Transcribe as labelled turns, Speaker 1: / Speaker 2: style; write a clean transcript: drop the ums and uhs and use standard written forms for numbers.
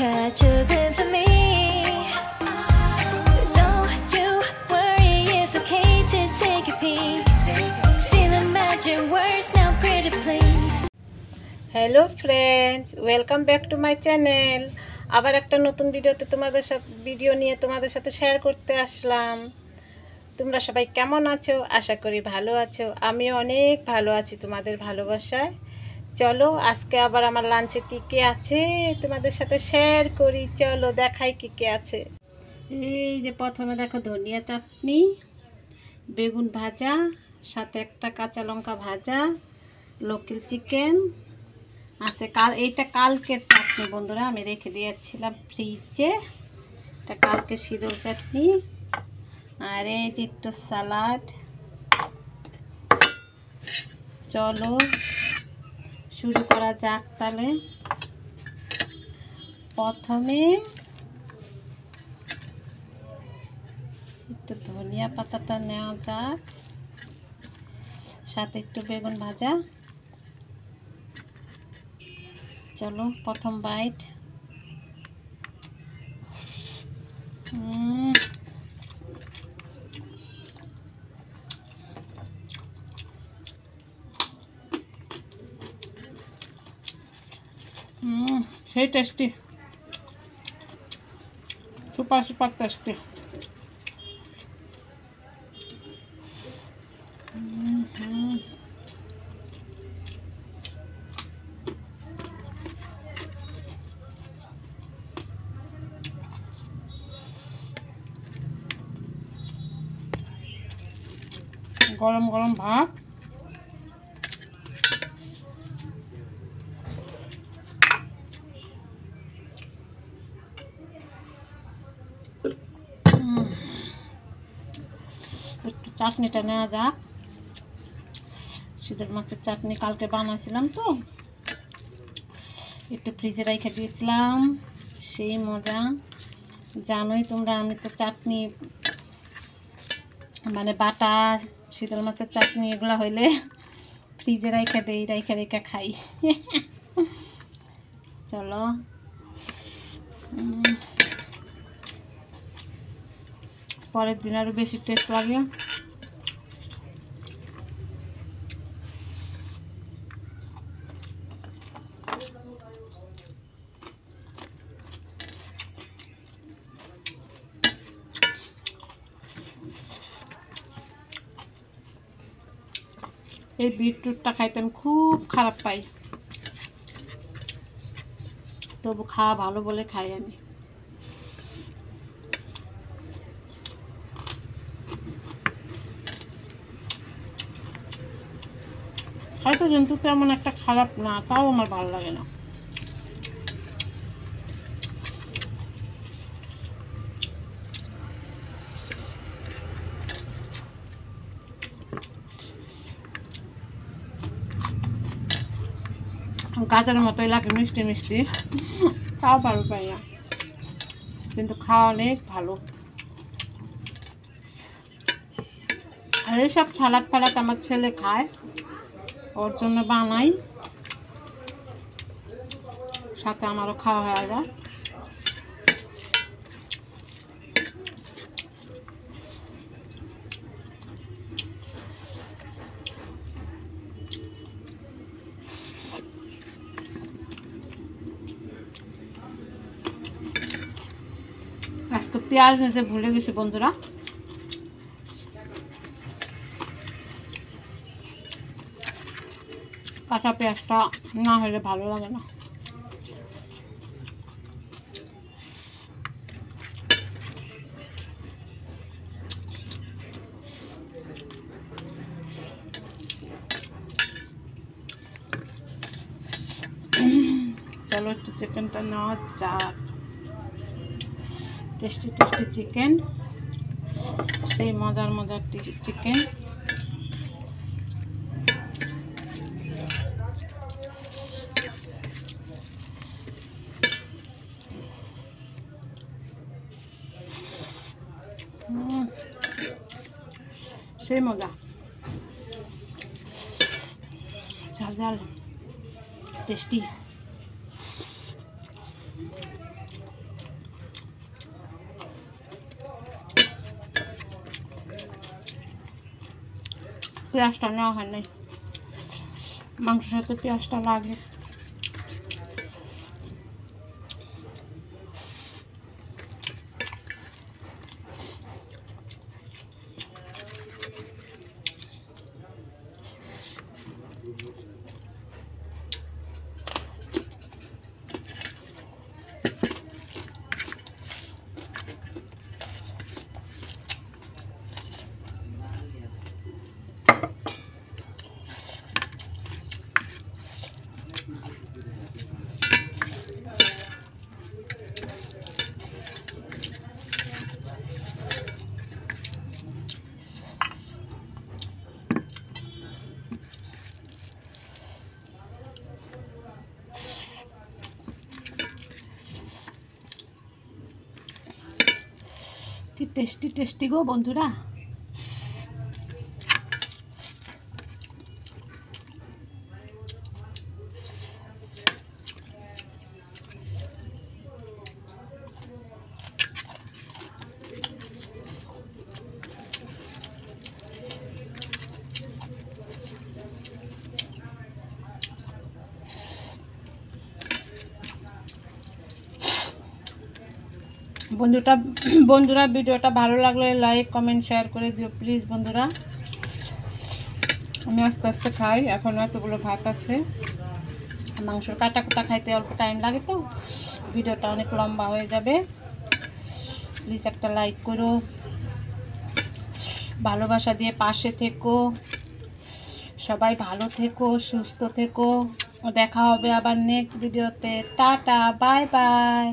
Speaker 1: catch a glimpse of me. Don't you worry, it's okay to take a peek. See the magic words now, pretty please.
Speaker 2: Hello friends, welcome back to my channel. আবার একটা নতুন ভিডিওতে video নিয়ে তোমাদের সাথে share করতে আসলাম। তোমরা সবাই কেমন আছো? আশা করি ভালো আছো। আমিও অনেক ভালো আছি তোমাদের ভালোবাসায়। চলো আজকে আবার আমার লাঞ্চে কী কী আছে তোমাদের সাথে শেয়ার করি। চলো দেখাই কী কী আছে। এই যে প্রথমে দেখো ধনিয়া চাটনি, বেগুন ভাজা, সাথে একটা কাঁচা লঙ্কা ভাজা, লোকাল চিকেন আছে। এইটা কালকের চাটনি বন্ধুরা, আমি রেখে দিয়েছিলাম ফ্রিজে। এটা কালকে শীতল চাটনি। আর এই যে একটু সালাড। চলো শুরু করা যাক তাহলে। প্রথমে একটু ধনিয়া পাতাটা নেওয়া যাক, সাথে একটু বেগুন ভাজা। চলো প্রথম বাইট। সেই টেস্টি, সুপার সুপার টেস্টি। গরম গরম ভাত, একটু চাটনিটা নেওয়া যাক। শীতল মাছের চাটনি কালকে বানাইছিলাম তো, একটু ফ্রিজে রেখে দিয়েছিলাম, সেই মজা। জানোই তোমরা, আমি তো চাটনি মানে বাটা শীতল মাছের চাটনি এগুলো হইলে ফ্রিজে রেখে দিই, রেখে খাই। চলো পরের দিন আরও বেশি টেস্ট লাগে। এই বিটরুটটা খাইতে আমি খুব খারাপ পাই, তবু খাওয়া ভালো বলে খাই আমি। খাইতে কিন্তু তেমন একটা খারাপ না, তাও আমার ভালো লাগে না। গাজরের মতোই লাগে, মিষ্টি মিষ্টি, তাও ভালো পাই না, কিন্তু খাওয়া অনেক ভালো। আর এইসব সালাদ ফালাদ আমার ছেলে খায়, ওর জন্য বানাই, সাথে আমারও খাওয়া হয়ে যায়। আজকে পেঁয়াজ নিতে ভুলে গেছি বন্ধুরা, কাঁচা পেঁয়াজটা না হলে ভালো লাগে না। চলো একটু চিকেনটা নেওয়া যাক। টেস্টি টেস্টি চিকেন, সেই মজার মজার চিকেন। সেই মজা, ঝাল ঝাল টেস্টি। পেঁয়াজটা নেওয়া হয় নাই, মাংসের সাথে পেঁয়াজটা লাগে। কি টেস্টি টেস্টি গো বন্ধুরা। বন্ধুরা ভিডিওটা ভালো লাগলে লাইক কমেন্ট শেয়ার করে দিও প্লিজ বন্ধুরা। আমি আস্তে আস্তে খাই, এখন এতগুলো ভাত আছে, মাংসর কাটা খাইতে অল্প টাইম লাগে, তো ভিডিওটা অনেক লম্বা হয়ে যাবে। প্লিজ একটা লাইক করো, ভালোবাসা দিয়ে পাশে থেকো, সবাই ভালো থেকো, সুস্থ থেকো। দেখা হবে আবার নেক্সট ভিডিওতে। Tata, bye bye.